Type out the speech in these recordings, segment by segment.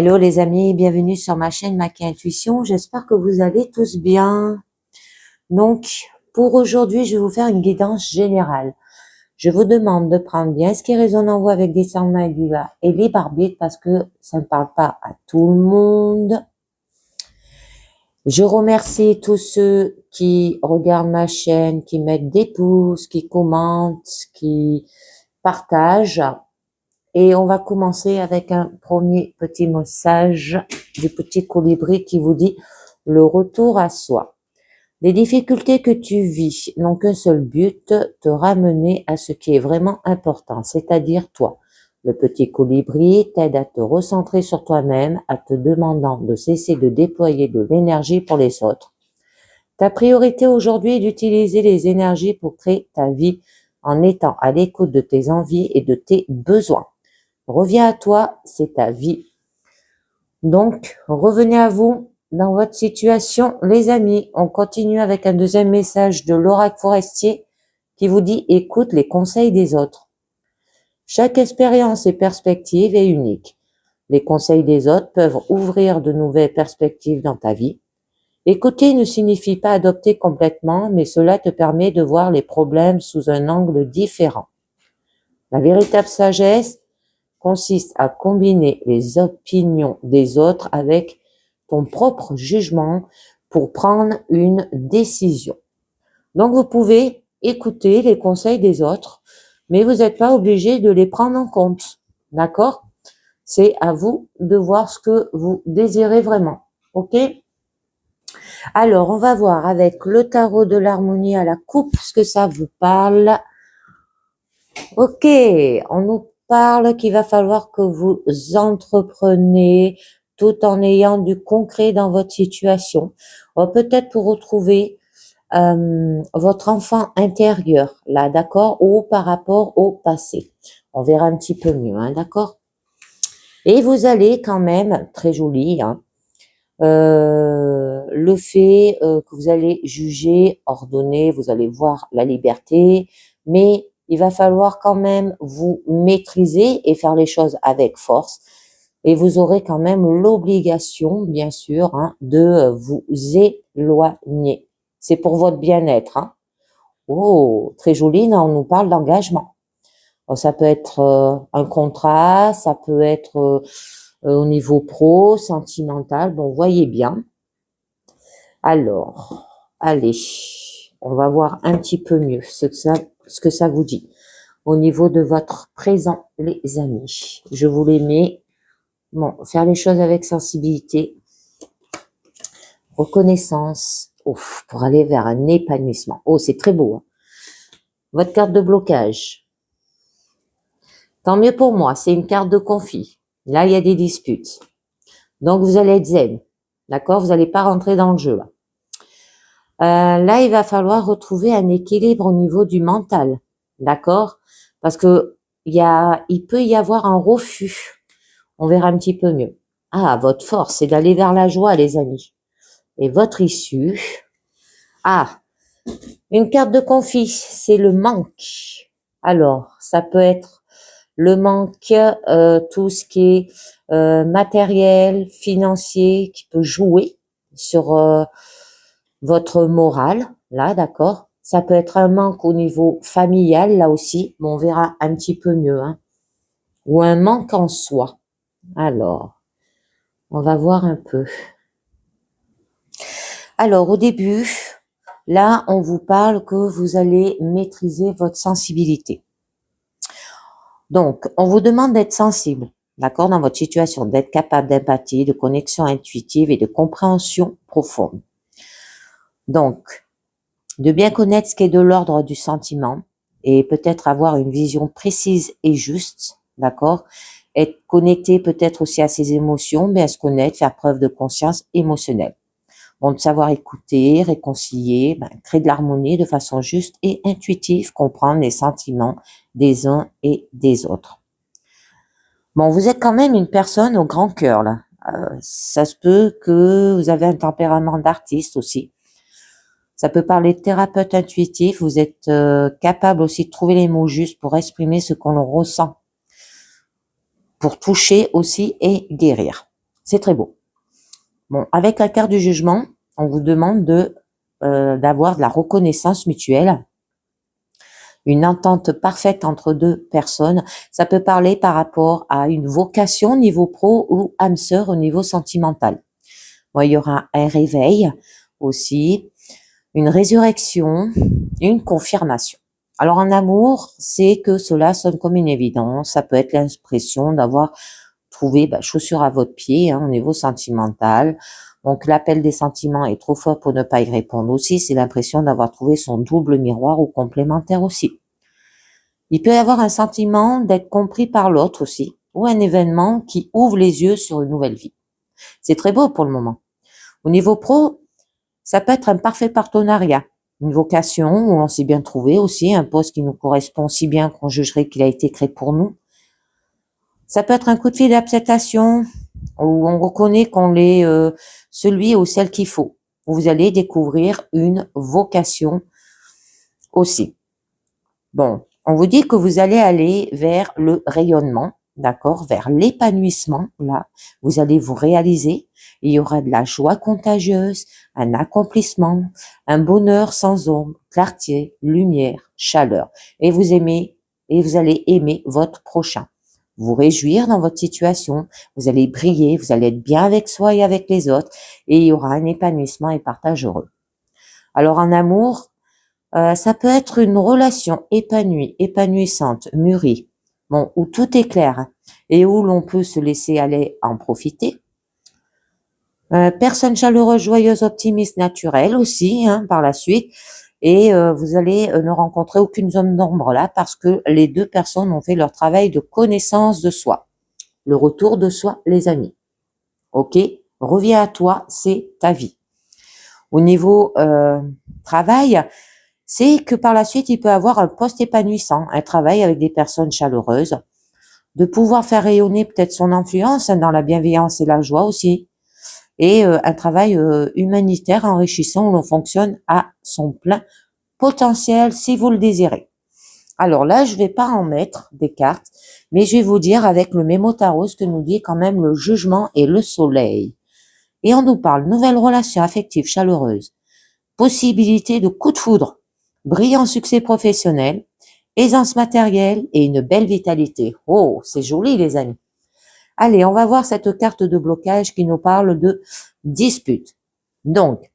Hello les amis, bienvenue sur ma chaîne Maki Intuition. J'espère que vous allez tous bien. Donc, pour aujourd'hui, je vais vous faire une guidance générale. Je vous demande de prendre bien ce qui résonne en vous avec discernement et libre arbitre parce que ça ne parle pas à tout le monde. Je remercie tous ceux qui regardent ma chaîne, qui mettent des pouces, qui commentent, qui partagent. Et on va commencer avec un premier petit message du petit colibri qui vous dit le retour à soi. Les difficultés que tu vis n'ont qu'un seul but, te ramener à ce qui est vraiment important, c'est-à-dire toi. Le petit colibri t'aide à te recentrer sur toi-même, à te demandant de cesser de déployer de l'énergie pour les autres. Ta priorité aujourd'hui est d'utiliser les énergies pour créer ta vie en étant à l'écoute de tes envies et de tes besoins. Reviens à toi, c'est ta vie. Donc, revenez à vous dans votre situation, les amis. On continue avec un deuxième message de l'oracle forestier qui vous dit « Écoute les conseils des autres ». Chaque expérience et perspective est unique. Les conseils des autres peuvent ouvrir de nouvelles perspectives dans ta vie. Écouter ne signifie pas adopter complètement, mais cela te permet de voir les problèmes sous un angle différent. La véritable sagesse consiste à combiner les opinions des autres avec ton propre jugement pour prendre une décision. Donc, vous pouvez écouter les conseils des autres, mais vous n'êtes pas obligé de les prendre en compte. D'accord? C'est à vous de voir ce que vous désirez vraiment. OK? Alors, on va voir avec le tarot de l'harmonie à la coupe ce que ça vous parle. Ok, on nous parle qu'il va falloir que vous entrepreniez tout en ayant du concret dans votre situation. Peut-être pour retrouver votre enfant intérieur, là, d'accord, ou par rapport au passé. On verra un petit peu mieux, hein, d'accord. Et vous allez quand même, très joli, hein, le fait que vous allez juger, ordonner, vous allez voir la liberté, mais il va falloir quand même vous maîtriser et faire les choses avec force. Et vous aurez quand même l'obligation, bien sûr, hein, de vous éloigner. C'est pour votre bien-être. Hein. Oh, très joli, là, on nous parle d'engagement. Ça peut être un contrat, ça peut être au niveau pro, sentimental. Bon, voyez bien. Alors, allez, on va voir un petit peu mieux ce que ça vous dit. Au niveau de votre présent, les amis, je vous les mets. Bon, faire les choses avec sensibilité, reconnaissance, ouf, pour aller vers un épanouissement. Oh, c'est très beau. Hein. Votre carte de blocage. Tant mieux pour moi, c'est une carte de conflit. Là, il y a des disputes. Donc, vous allez être zen. D'accord? Vous n'allez pas rentrer dans le jeu. Là, il va falloir retrouver un équilibre au niveau du mental. D'accord? Parce que il peut y avoir un refus. On verra un petit peu mieux. Ah, votre force, c'est d'aller vers la joie, les amis. Et votre issue. Ah, une carte de conflit, c'est le manque. Alors, ça peut être le manque, tout ce qui est matériel, financier, qui peut jouer sur votre morale, là, d'accord. Ça peut être un manque au niveau familial, là aussi, mais on verra un petit peu mieux, hein. Ou un manque en soi. Alors, on va voir un peu. Alors, au début, là, on vous parle que vous allez maîtriser votre sensibilité. Donc, on vous demande d'être sensible, d'accord, dans votre situation, d'être capable d'empathie, de connexion intuitive et de compréhension profonde. Donc, de bien connaître ce qui est de l'ordre du sentiment et peut-être avoir une vision précise et juste, d'accord, être connecté peut-être aussi à ses émotions, bien se connaître, faire preuve de conscience émotionnelle. Bon, de savoir écouter, réconcilier, créer de l'harmonie de façon juste et intuitive, comprendre les sentiments des uns et des autres. Bon, vous êtes quand même une personne au grand cœur, là. Ça se peut que vous avez un tempérament d'artiste aussi. Ça peut parler de thérapeute intuitif. Vous êtes capable aussi de trouver les mots justes pour exprimer ce qu'on ressent, pour toucher aussi et guérir. C'est très beau. Bon, avec la carte du jugement, on vous demande d'avoir de la reconnaissance mutuelle, une entente parfaite entre deux personnes. Ça peut parler par rapport à une vocation au niveau pro ou âme sœur au niveau sentimental. Bon, il y aura un réveil aussi, une résurrection, une confirmation. Alors en amour, c'est que cela sonne comme une évidence. Ça peut être l'impression d'avoir trouvé chaussure à votre pied au niveau sentimental. Donc l'appel des sentiments est trop fort pour ne pas y répondre aussi. C'est l'impression d'avoir trouvé son double miroir ou complémentaire aussi. Il peut y avoir un sentiment d'être compris par l'autre aussi, ou un événement qui ouvre les yeux sur une nouvelle vie. C'est très beau pour le moment. Au niveau pro, ça peut être un parfait partenariat, une vocation où on s'est bien trouvé aussi, un poste qui nous correspond si bien qu'on jugerait qu'il a été créé pour nous. Ça peut être un coup de fil d'acceptation où on reconnaît qu'on est celui ou celle qu'il faut. Où vous allez découvrir une vocation aussi. Bon, on vous dit que vous allez aller vers le rayonnement, d'accord, vers l'épanouissement. Là, vous allez vous réaliser. Il y aura de la joie contagieuse, un accomplissement, un bonheur sans ombre, clarté, lumière, chaleur. Et vous allez aimer votre prochain. Vous réjouir dans votre situation, vous allez briller, vous allez être bien avec soi et avec les autres, et il y aura un épanouissement et partage heureux. Alors en amour, ça peut être une relation épanouie, épanouissante, mûrie, bon, où tout est clair et où l'on peut se laisser aller en profiter. Personne chaleureuse, joyeuse, optimiste, naturelle aussi, par la suite. Et vous allez ne rencontrer aucune zone d'ombre là parce que les deux personnes ont fait leur travail de connaissance de soi. Le retour de soi, les amis. Ok, reviens à toi, c'est ta vie. Au niveau travail, c'est que par la suite, il peut avoir un poste épanouissant, un travail avec des personnes chaleureuses, de pouvoir faire rayonner peut-être son influence dans la bienveillance et la joie aussi, et un travail humanitaire enrichissant où l'on fonctionne à son plein potentiel si vous le désirez. Alors là, je vais pas en mettre des cartes, mais je vais vous dire avec le mémo tarot ce que nous dit quand même le jugement et le soleil. Et on nous parle nouvelle relation affective chaleureuse, possibilité de coup de foudre, brillant succès professionnel, aisance matérielle et une belle vitalité. Oh, c'est joli les amis. Allez, on va voir cette carte de blocage qui nous parle de dispute. Donc,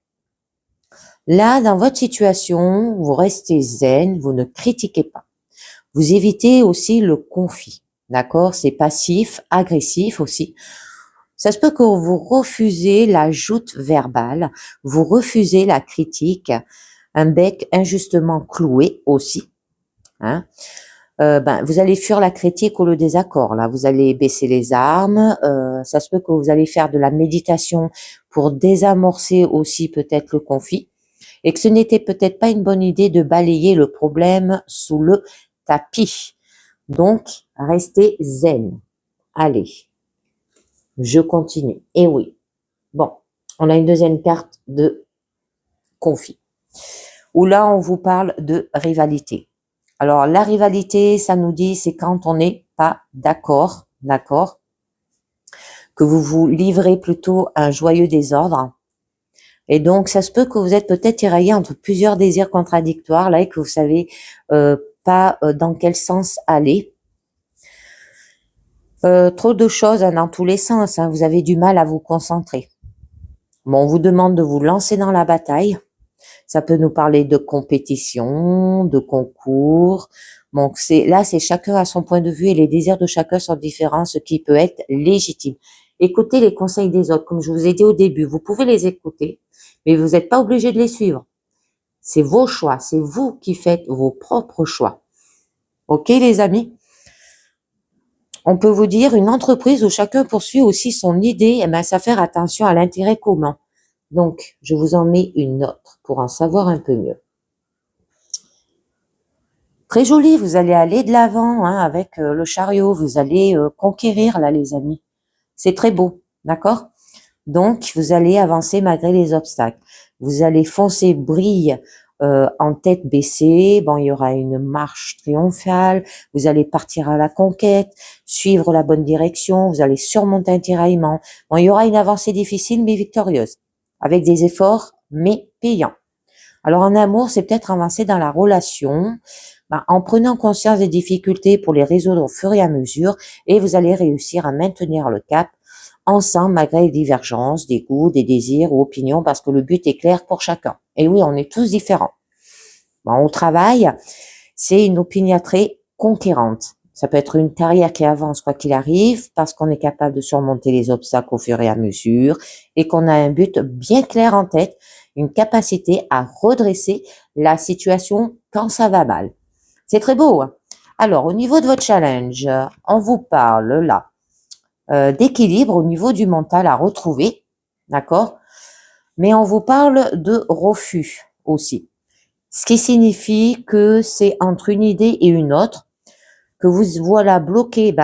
là, dans votre situation, vous restez zen, vous ne critiquez pas. Vous évitez aussi le conflit, d'accord? C'est passif, agressif aussi. Ça se peut que vous refusez la joute verbale, vous refusez la critique, un bec injustement cloué aussi. Vous allez fuir la critique ou le désaccord. Là, vous allez baisser les armes. Ça se peut que vous allez faire de la méditation pour désamorcer aussi peut-être le conflit, et que ce n'était peut-être pas une bonne idée de balayer le problème sous le tapis. Donc, restez zen. Allez, je continue. Et oui, bon, on a une deuxième carte de conflit, où là, on vous parle de rivalité. Alors, la rivalité, ça nous dit, c'est quand on n'est pas d'accord, que vous vous livrez plutôt à un joyeux désordre. Et donc, ça se peut que vous êtes peut-être tiraillé entre plusieurs désirs contradictoires, là, et que vous savez pas dans quel sens aller. Trop de choses dans tous les sens, vous avez du mal à vous concentrer. Bon, on vous demande de vous lancer dans la bataille. Ça peut nous parler de compétition, de concours. Donc c'est chacun à son point de vue et les désirs de chacun sont différents, ce qui peut être légitime. Écoutez les conseils des autres, comme je vous ai dit au début, vous pouvez les écouter, mais vous n'êtes pas obligé de les suivre. C'est vos choix, c'est vous qui faites vos propres choix. Ok les amis? On peut vous dire une entreprise où chacun poursuit aussi son idée, ça faire attention à l'intérêt commun. Donc, je vous en mets une autre pour en savoir un peu mieux. Très joli, vous allez aller de l'avant avec le chariot, vous allez conquérir là les amis. C'est très beau, d'accord? Donc, vous allez avancer malgré les obstacles. Vous allez foncer, briller en tête baissée. Bon, il y aura une marche triomphale. Vous allez partir à la conquête, suivre la bonne direction. Vous allez surmonter un tiraillement. Bon, il y aura une avancée difficile mais victorieuse, avec des efforts mais payants. Alors en amour, c'est peut-être avancer dans la relation, en prenant conscience des difficultés pour les résoudre au fur et à mesure, et vous allez réussir à maintenir le cap ensemble malgré les divergences, des goûts, des désirs ou opinions, parce que le but est clair pour chacun. Et oui, on est tous différents. Au travail, c'est une opiniâtreté conquérante. Ça peut être une carrière qui avance quoi qu'il arrive, parce qu'on est capable de surmonter les obstacles au fur et à mesure, et qu'on a un but bien clair en tête, une capacité à redresser la situation quand ça va mal. C'est très beau, hein? Alors, au niveau de votre challenge, on vous parle là d'équilibre au niveau du mental à retrouver, d'accord? Mais on vous parle de refus aussi. Ce qui signifie que c'est entre une idée et une autre, que vous voilà bloqué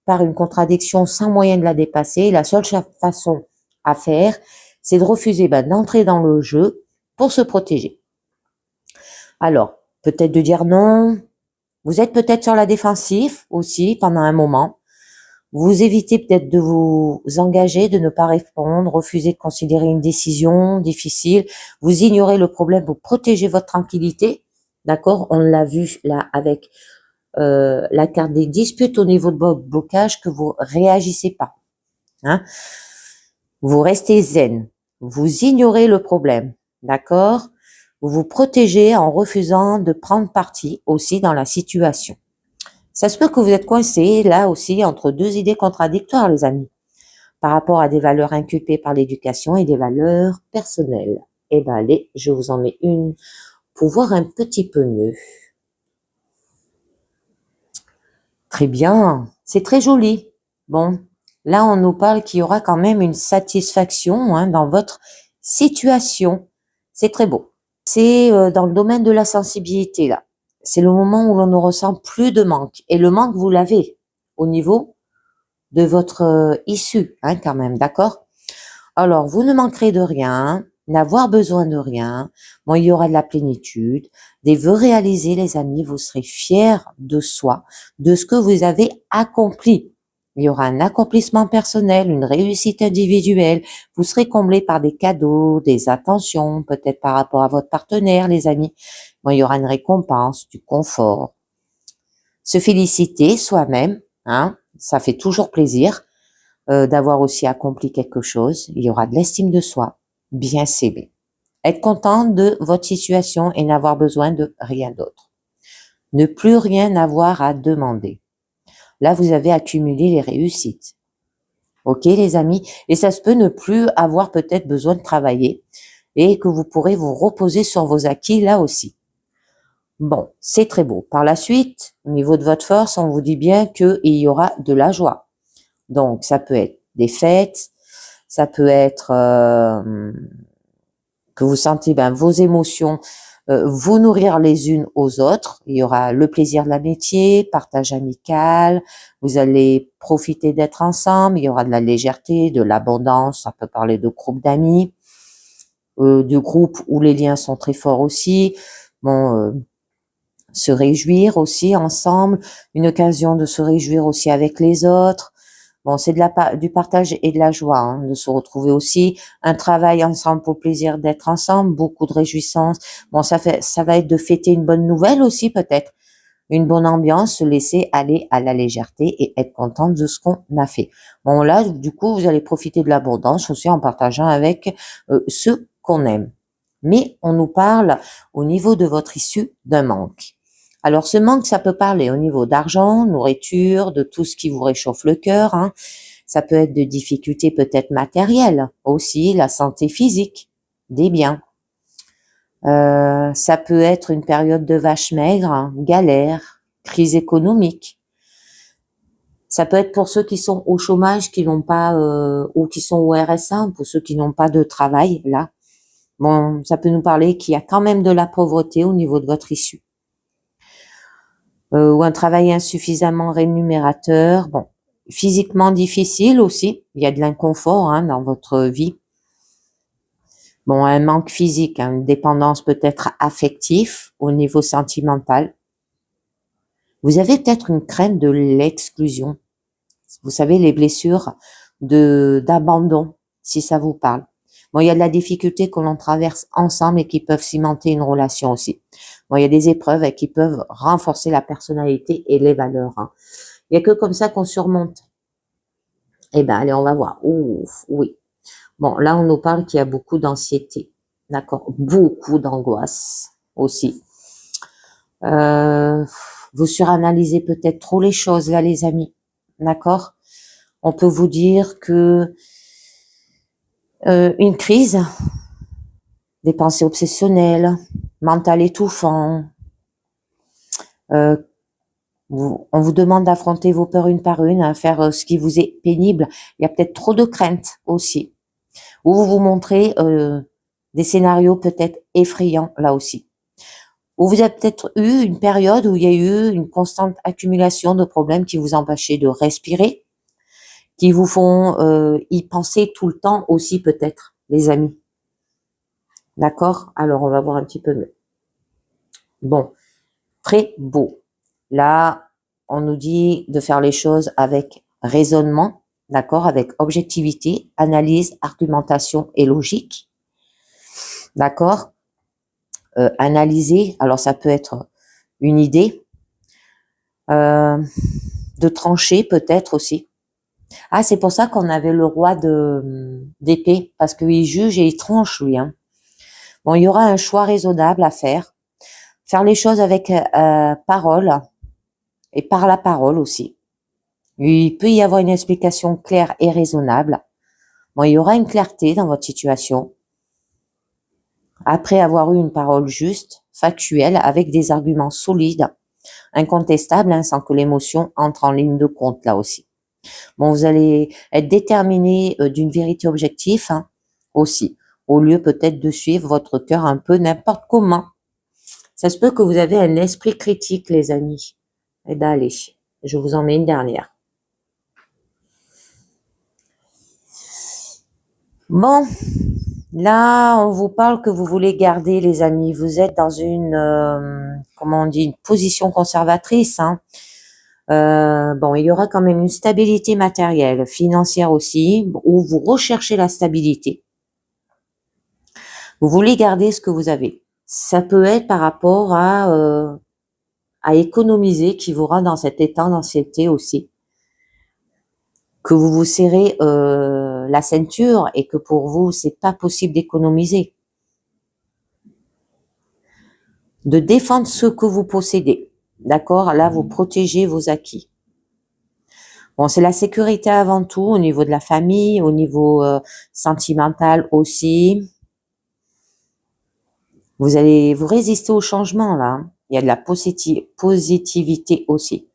par une contradiction sans moyen de la dépasser. La seule façon à faire, c'est de refuser d'entrer dans le jeu pour se protéger. Alors, peut-être de dire non. Vous êtes peut-être sur la défensive aussi pendant un moment. Vous évitez peut-être de vous engager, de ne pas répondre, refuser de considérer une décision difficile. Vous ignorez le problème, vous protégez votre tranquillité. D'accord? On l'a vu là avec la carte des disputes au niveau de votre blocage, que vous réagissez pas. Hein? Vous restez zen. Vous ignorez le problème. D'accord? Vous vous protégez en refusant de prendre parti aussi dans la situation. Ça se peut que vous êtes coincé là aussi entre deux idées contradictoires, les amis, par rapport à des valeurs inculpées par l'éducation et des valeurs personnelles. Eh ben allez, je vous en mets une pour voir un petit peu mieux. Très bien, c'est très joli. Bon, là on nous parle qu'il y aura quand même une satisfaction dans votre situation. C'est très beau. C'est dans le domaine de la sensibilité là. C'est le moment où l'on ne ressent plus de manque. Et le manque, vous l'avez au niveau de votre issue, quand même, d'accord? Alors, vous ne manquerez de rien, n'avoir besoin de rien. Bon, il y aura de la plénitude, des vœux réalisés, les amis. Vous serez fiers de soi, de ce que vous avez accompli. Il y aura un accomplissement personnel, une réussite individuelle. Vous serez comblés par des cadeaux, des attentions, peut-être par rapport à votre partenaire, les amis. Bon, il y aura une récompense, du confort. Se féliciter soi-même, ça fait toujours plaisir d'avoir aussi accompli quelque chose. Il y aura de l'estime de soi, bien s'aimer. Être content de votre situation et n'avoir besoin de rien d'autre. Ne plus rien avoir à demander. Là, vous avez accumulé les réussites. Ok, les amis? Et ça se peut ne plus avoir peut-être besoin de travailler et que vous pourrez vous reposer sur vos acquis là aussi. Bon, c'est très beau. Par la suite, au niveau de votre force, on vous dit bien qu'il y aura de la joie. Donc, ça peut être des fêtes, ça peut être que vous sentez vos émotions vous nourrir les unes aux autres. Il y aura le plaisir de l'amitié, partage amical, vous allez profiter d'être ensemble, il y aura de la légèreté, de l'abondance, ça peut parler de groupe d'amis, de groupes où les liens sont très forts aussi. Bon, se réjouir aussi ensemble, une occasion de se réjouir aussi avec les autres. Bon, c'est du partage et de la joie, de se retrouver aussi, un travail ensemble pour le plaisir d'être ensemble, beaucoup de réjouissance. Bon, ça va être de fêter une bonne nouvelle aussi peut-être, une bonne ambiance, se laisser aller à la légèreté et être content de ce qu'on a fait. Bon, là, du coup, vous allez profiter de l'abondance aussi en partageant avec ceux qu'on aime. Mais on nous parle au niveau de votre issue d'un manque. Alors ce manque, ça peut parler au niveau d'argent, nourriture, de tout ce qui vous réchauffe le cœur. Ça peut être de difficultés peut-être matérielles, aussi la santé physique, des biens. Ça peut être une période de vache maigre, galère, crise économique. Ça peut être pour ceux qui sont au chômage, qui n'ont pas ou qui sont au RSA, pour ceux qui n'ont pas de travail là. Bon, ça peut nous parler qu'il y a quand même de la pauvreté au niveau de votre issue. Ou un travail insuffisamment rémunérateur. Bon, physiquement difficile aussi. Il y a de l'inconfort dans votre vie. Bon, un manque physique, hein, une dépendance peut-être affective au niveau sentimental. Vous avez peut-être une crainte de l'exclusion. Vous savez, les blessures d'abandon, si ça vous parle. Bon, il y a de la difficulté que l'on traverse ensemble et qui peuvent cimenter une relation aussi. Bon, il y a des épreuves qui peuvent renforcer la personnalité et les valeurs, hein. Il y a que comme ça qu'on surmonte. Eh ben, allez, on va voir. Ouf, oui. Bon, là, on nous parle qu'il y a beaucoup d'anxiété. D'accord? Beaucoup d'angoisse aussi. Vous suranalysez peut-être trop les choses, là, les amis. D'accord? On peut vous dire que une crise, des pensées obsessionnelles, mental étouffant, on vous demande d'affronter vos peurs une par une, à faire ce qui vous est pénible. Il y a peut-être trop de craintes aussi. Ou vous vous montrez des scénarios peut-être effrayants là aussi. Ou vous avez peut-être eu une période où il y a eu une constante accumulation de problèmes qui vous empêchaient de respirer, qui vous font y penser tout le temps aussi peut-être, les amis. D'accord? Alors, on va voir un petit peu mieux. Bon, très beau. Là, on nous dit de faire les choses avec raisonnement, d'accord? Avec objectivité, analyse, argumentation et logique. D'accord? Analyser, alors ça peut être une idée, de trancher peut-être aussi. Ah, c'est pour ça qu'on avait le roi d'épée, parce qu'il juge et il tranche, lui, hein. Bon, il y aura un choix raisonnable à faire les choses avec parole et par la parole aussi. Il peut y avoir une explication claire et raisonnable. Bon, il y aura une clarté dans votre situation après avoir eu une parole juste, factuelle, avec des arguments solides, incontestables, hein, sans que l'émotion entre en ligne de compte là aussi. Bon, vous allez être déterminé d'une vérité objective, hein, aussi, au lieu peut-être de suivre votre cœur un peu n'importe comment. Ça se peut que vous avez un esprit critique, les amis. Eh ben allez, je vous en mets une dernière. Bon, là, on vous parle que vous voulez garder, les amis. Vous êtes dans une, comment on dit, une position conservatrice, hein. Bon, il y aura quand même une stabilité matérielle, financière aussi, où vous recherchez la stabilité. Vous voulez garder ce que vous avez. Ça peut être par rapport à économiser qui vous rend dans cet état d'anxiété aussi. Que vous vous serrez la ceinture et que pour vous, c'est pas possible d'économiser. De défendre ce que vous possédez. D'accord? Là, vous protégez vos acquis. Bon, c'est la sécurité avant tout, au niveau de la famille, au niveau sentimental aussi. Vous allez vous résister au changement, là, hein. Il y a de la positivité aussi.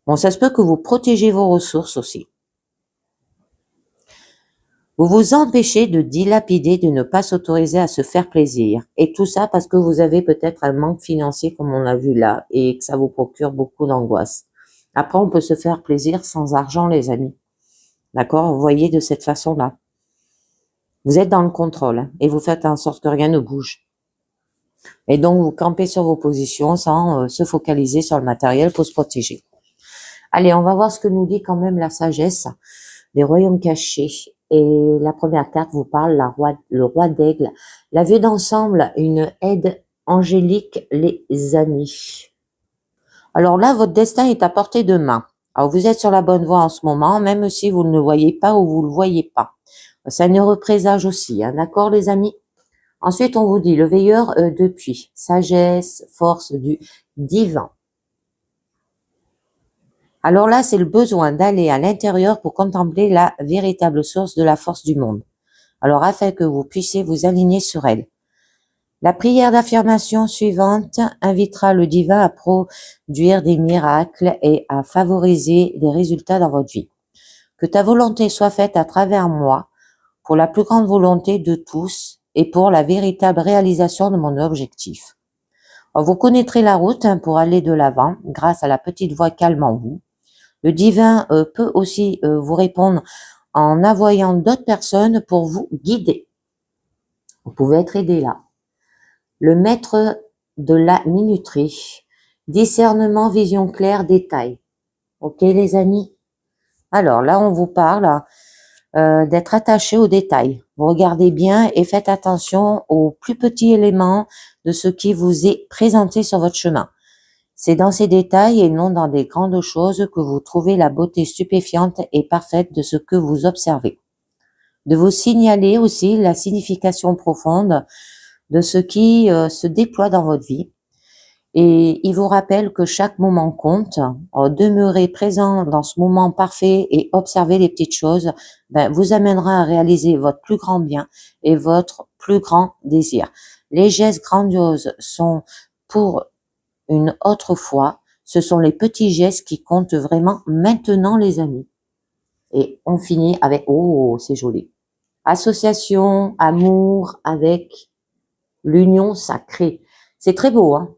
Bon, ça se peut que vous protégez vos ressources aussi. Vous vous empêchez de dilapider, de ne pas s'autoriser à se faire plaisir. Et tout ça parce que vous avez peut-être un manque financier, comme on l'a vu là, et que ça vous procure beaucoup d'angoisse. Après, on peut se faire plaisir sans argent, les amis. D'accord? Vous voyez de cette façon-là. Vous êtes dans le contrôle, hein, et vous faites en sorte que rien ne bouge. Et donc, vous campez sur vos positions sans se focaliser sur le matériel pour se protéger. Allez, on va voir ce que nous dit quand même la sagesse des royaumes cachés. Et la première carte vous parle, le roi d'aigle. La vue d'ensemble, une aide angélique, les amis. Alors là, votre destin est à portée de main. Alors vous êtes sur la bonne voie en ce moment, même si vous ne le voyez pas ou vous ne le voyez pas. Ça ne représage aussi, hein, d'accord les amis? Ensuite, on vous dit le veilleur de puits, sagesse, force du divin. Alors là, c'est le besoin d'aller à l'intérieur pour contempler la véritable source de la force du monde. Alors, afin que vous puissiez vous aligner sur elle. La prière d'affirmation suivante invitera le divin à produire des miracles et à favoriser des résultats dans votre vie. Que ta volonté soit faite à travers moi, pour la plus grande volonté de tous et pour la véritable réalisation de mon objectif. Alors, vous connaîtrez la route pour aller de l'avant grâce à la petite voix calme en vous. Le divin peut aussi vous répondre en envoyant d'autres personnes pour vous guider. Vous pouvez être aidé là. Le maître de la minuterie. Discernement, vision claire, détail. Ok les amis? Alors là, on vous parle d'être attaché aux détails. Vous regardez bien et faites attention aux plus petits éléments de ce qui vous est présenté sur votre chemin. C'est dans ces détails et non dans des grandes choses que vous trouvez la beauté stupéfiante et parfaite de ce que vous observez. De vous signaler aussi la signification profonde de ce qui se déploie dans votre vie. Et il vous rappelle que chaque moment compte. Demeurer présent dans ce moment parfait et observer les petites choses vous amènera à réaliser votre plus grand bien et votre plus grand désir. Les gestes grandioses sont pour une autre fois. Ce sont les petits gestes qui comptent vraiment maintenant, les amis. Et on finit avec, oh, c'est joli. Association, amour avec l'union sacrée. C'est très beau, hein?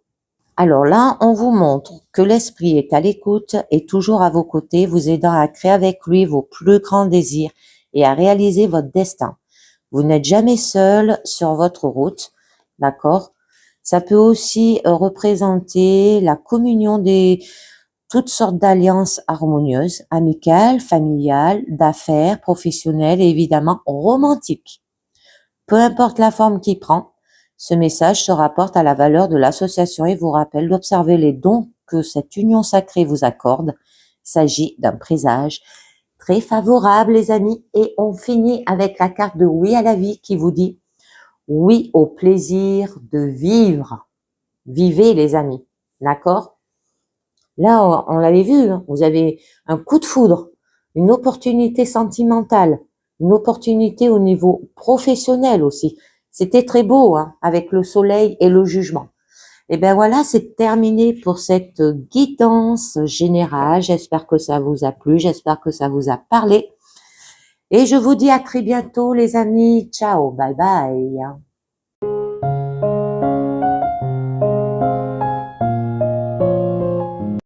Alors là, on vous montre que l'esprit est à l'écoute et toujours à vos côtés, vous aidant à créer avec lui vos plus grands désirs et à réaliser votre destin. Vous n'êtes jamais seul sur votre route, d'accord? Ça peut aussi représenter la communion des toutes sortes d'alliances harmonieuses, amicales, familiales, d'affaires, professionnelles et évidemment romantiques. Peu importe la forme qu'il prend, ce message se rapporte à la valeur de l'association et vous rappelle d'observer les dons que cette union sacrée vous accorde. Il s'agit d'un présage très favorable, les amis. Et on finit avec la carte de oui à la vie qui vous dit oui au plaisir de vivre. Vivez, les amis. D'accord? Là, on l'avait vu, hein, vous avez un coup de foudre, une opportunité sentimentale, une opportunité au niveau professionnel aussi. C'était très beau, hein, avec le soleil et le jugement. Et ben voilà, c'est terminé pour cette guidance générale. J'espère que ça vous a plu, j'espère que ça vous a parlé. Et je vous dis à très bientôt, les amis. Ciao, bye bye.